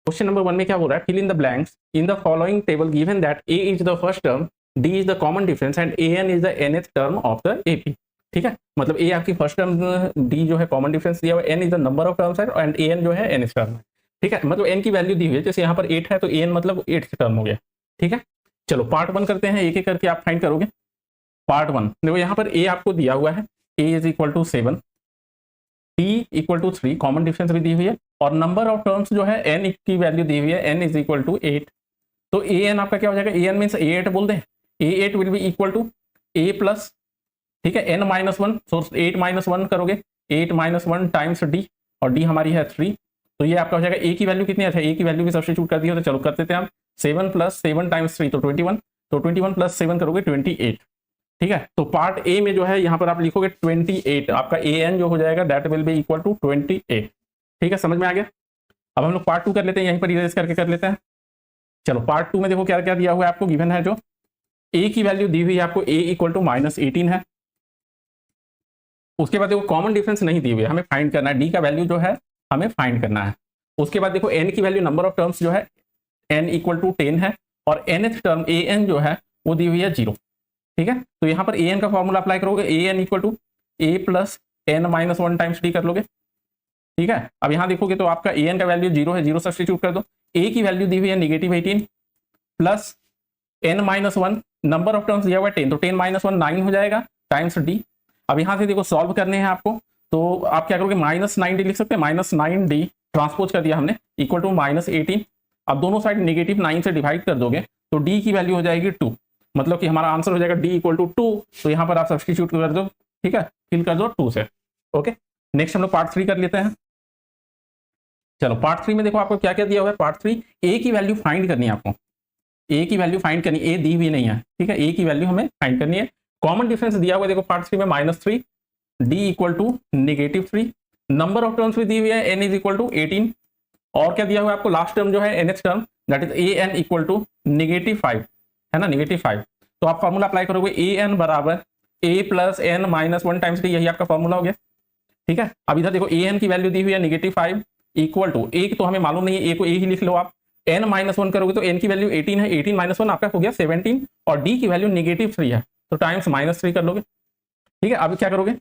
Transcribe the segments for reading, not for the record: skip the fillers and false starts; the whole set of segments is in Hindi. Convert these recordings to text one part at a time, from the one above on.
क्वेश्चन नंबर 1 में क्या बोल रहा है, fill in the blanks in the following table given that a is the first term, d is the common difference and a n is the nth term of the AP. ठीक है, मतलब ए आपकी फर्स्ट टर्म, डी जो है कॉमन डिफरेंस दिया हुआ, n is the number of terms and a n जो है nth टर्म है। ठीक है, मतलब एन की वैल्यू दी हुई है, जैसे यहाँ पर 8 है तो ए एन मतलब 8th टर्म हो गया। ठीक है, चलो पार्ट 1 करते हैं, एक एक करके आप फाइंड करोगे। पार्ट 1 देखो, यहाँ पर ए आपको दिया हुआ है, A is equal to 7, D equal to 3, common difference भी दी हुई है, और नंबर ऑफ टर्म्स जो है एन की वैल्यू दी हुई है, एन इज इक्वल टू 8। तो ए एन आपका क्या हो जाएगा, ए एन मीन्स ए 8 बोल दें, a 8 will be equal to A plus, ठीक है, एन माइनस 1, सो 8 माइनस 1 करोगे, 8 माइनस 1 टाइम्स डी, और डी हमारी है 3, तो ये आपका हो जाएगा, ए की वैल्यू कितनी है, ए की वैल्यू भी सब्स्टिट्यूट कर दी हो, तो चलो कर देते हैं हम, 7 प्लस 7 टाइम्स 3 तो 21, तो 21 प्लस 7 करोगे 28। ठीक है, तो पार्ट ए में जो है यहाँ पर आप लिखोगे 28, आपका ए एन जो हो जाएगा that will be equal to 28। ठीक है, समझ में आ गया। अब हम लोग पार्ट 2 कर लेते हैं, यहीं पर इरेज करके कर लेते हैं। चलो पार्ट 2 में देखो क्या क्या दिया हुआ है आपको, गिवन है जो ए की वैल्यू दी हुई है आपको, ए इक्वल टू -18 है। उसके बाद देखो कॉमन डिफरेंस नहीं दी हुई है, हमें फाइंड करना है, डी का वैल्यू जो है हमें फाइंड करना है। उसके बाद देखो एन की वैल्यू, नंबर ऑफ टर्म्स जो है एन इक्वल टू 10 है, और nth टर्म ए एन जो है वो दी हुई है 0। ठीक है, तो यहाँ पर ए एन का फॉर्मूला अप्लाई करोगे, A N equal to A plus N minus 1 times D कर लोगे। ठीक है, अब यहाँ देखोगे तो आपका ए एन का वैल्यू 0 है, 0 सब्स्टिट्यूट कर दो, ए की वैल्यू दी हुई है -18 plus N minus 1, number of terms दिया हुआ है 10, तो 10 माइनस 1 9 हो जाएगा टाइम्स डी। अब यहाँ से देखो सॉल्व करने हैं आपको, तो आप क्या करोगे, -9d लिख सकते हैं, -9d ट्रांसपोज कर दिया हमने, इक्वल टू -18। अब दोनों साइड -9 से डिवाइड कर दोगे तो डी की वैल्यू हो जाएगी 2, मतलब कि हमारा आंसर हो जाएगा डी इक्वल टू 2। तो यहाँ पर आप सब्स्टिट्यूट कर दो, ठीक है, फिल कर दो 2 से। ओके, नेक्स्ट हम लोग पार्ट 3 कर लेते हैं। चलो पार्ट 3 में देखो आपको क्या क्या दिया हुआ है, पार्ट 3 ए की वैल्यू फाइंड करनी है आपको, ए की वैल्यू फाइंड करनी, ए दी हुई नहीं है। ठीक है, ए की वैल्यू हमें फाइंड करनी है। कॉमन डिफरेंस दिया हुआ है देखो पार्ट 3 में -3, d equal to -3, number of terms भी दी हुई है, एन इज इक्वल टू 18, और क्या दिया हुआ है आपको, लास्ट टर्म जो है nth term that is a N equal to -5, है ना, -5। तो आप फॉर्मूला अप्लाई करोगे, ए एन बराबर A plus N minus 1 times D, यही आपका फॉर्मूला हो गया। ठीक है, अब इधर देखो ए एन की वैल्यू दी हुई है -5 इक्वल टू, ए तो हमें मालूम नहीं है, ए को ए ही लिख लो आप, एन माइनस 1 करोगे तो एन की वैल्यू 18 है, 18 माइनस 1 आपका हो गया 17, और डी की वैल्यू -3 है, तो टाइम्स -3 कर लोगे। ठीक है, अब क्या करोगे,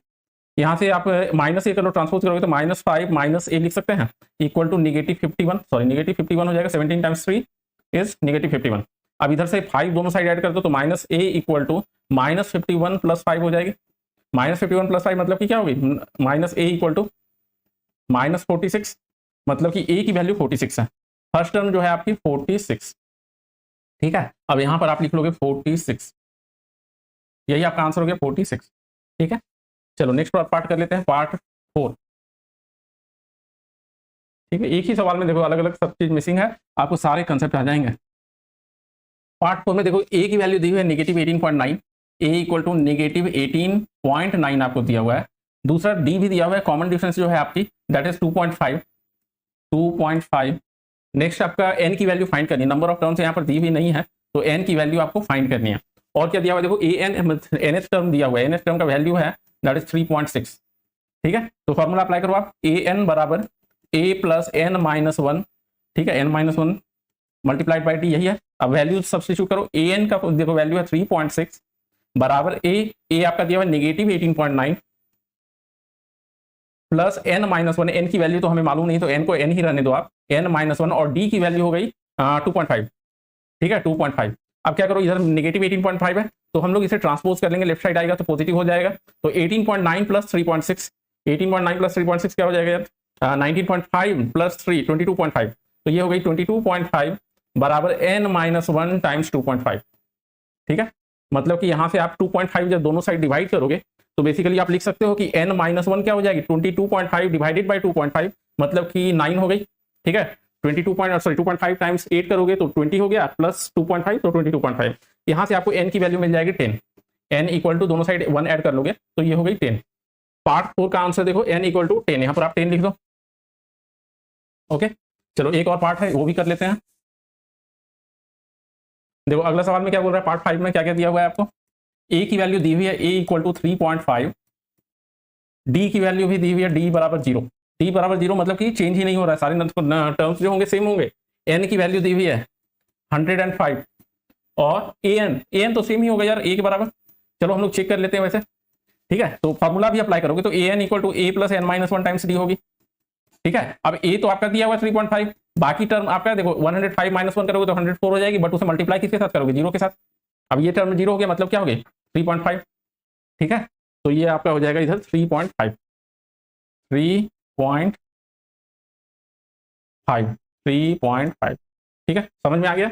यहाँ से आप -a करो, ट्रांसपोज करोगे तो -5 -a लिख सकते हैं, इक्वल टू -51, सॉरी -51 हो जाएगा, 17 टाइम्स 3 इज -51। अब इधर से 5 दोनों साइड ऐड कर दो तो -a इक्वल टू -51 प्लस 5 हो जाएगी, -51 प्लस 5 मतलब कि क्या होगी, -a इक्वल टू -46, मतलब कि a की वैल्यू 46 है, फर्स्ट टर्म जो है आपकी 46। ठीक है, अब यहाँ पर आप लिख लोगे 46, यही आपका आंसर हो गया 46। ठीक है, चलो नेक्स्ट पार्ट कर लेते हैं, पार्ट 4। ठीक है, एक ही सवाल में देखो अलग अलग सब चीज मिसिंग है, आपको सारे कंसेप्ट आ जाएंगे। पार्ट 4 में देखो ए की वैल्यू दी हुई है -18.9, ए इक्वल टू -18.9 आपको दिया हुआ है। दूसरा डी भी दिया हुआ है, कॉमन डिफरेंस जो है आपकी दैट इज 2.5। नेक्स्ट आपका एन की वैल्यू फाइंड करनी है, नंबर ऑफ टर्म्स यहाँ पर दी हुई नहीं है, तो एन की वैल्यू आपको फाइंड करनी है। और क्या दिया हुआ है देखो, ए एन nth टर्म दिया हुआ है, nth टर्म का वैल्यू है दैट इज 3.6। ठीक है, तो फॉर्मूला अप्लाई करो आप, ए एन बराबर ए प्लस एन माइनस 1, ठीक है, n minus 1 multiplied by d, यही है। अब वैल्यू सब्स्टिट्यूट करो, ए एन का देखो वैल्यू है 3.6 बराबर ए आपका दिया हुआ है -18.9 प्लस एन माइनस 1, एन की वैल्यू तो हमें मालूम नहीं, तो एन को एन ही रहने दो आप, एन माइनस 1, और डी की वैल्यू हो गई 2.5। ठीक है, 2.5। अब क्या करो, इधर -18.5 है तो हम लोग इसे ट्रांसपोज कर लेंगे, लेफ्ट साइड आएगा तो पॉजिटिव हो जाएगा, तो 18.9 प्लस 3.6, 18.9 प्लस 3.6 क्या हो जाएगा यार, 19.5 प्लस 3 22.5, तो ये हो गई 22.5 बराबर n माइनस 1 टाइम्स 2.5। ठीक है, मतलब कि यहाँ से आप 2.5 जब दोनों साइड डिवाइड करोगे तो बेसिकली आप लिख सकते हो कि n माइनस 1 क्या हो जाएगी, 22.5 डिवाइडेड बाई 2.5, मतलब कि 9 हो गई। ठीक है, 2.5 टाइम्स 8 करोगे तो 20 हो गया, प्लस 2.5 तो 22.5। यहाँ से आपको n की वैल्यू मिल जाएगी 10, n इक्वल टू दोनों साइड 1 ऐड कर लोगे तो ये हो गई 10। पार्ट 4 का आंसर देखो, n इक्वल टू 10, यहाँ पर आप 10 लिख दो। ओके, चलो एक और पार्ट है वो भी कर लेते हैं। देखो अगला सवाल में क्या बोल रहा है, पार्ट 5 में क्या क्या दिया हुआ है आपको, ए की वैल्यू दी हुई है, ए इक्वल टू 3.5, डी की वैल्यू भी दी हुई है, डी बराबर 0, डी बराबर 0 मतलब कि चेंज ही नहीं हो रहा है, सारे टर्म्स जो होंगे सेम होंगे, एन की वैल्यू दी हुई है 105 और ए एन तो सेम ही होगा यार, ए के बराबर। चलो हम लोग चेक कर लेते हैं वैसे, ठीक है। तो फॉर्मूला भी अप्लाई करोगे तो A N equal to A plus N minus one times D होगी, ठीक है। अब ए तो आपका दिया हुआ 3.5, बाकी टर्म आपका देखो 105 माइनस वन करोगे तो 104 हो जाएगी, बट उसे मल्टीप्लाई किसके साथ करोगे, जीरो के साथ। अब ये टर्म जीरो हो गया, मतलब क्या हो गया 3.5, ठीक है। तो ये आपका हो जाएगा इधर 3.5, 3.5, 3.5, ठीक है, समझ में आ गया।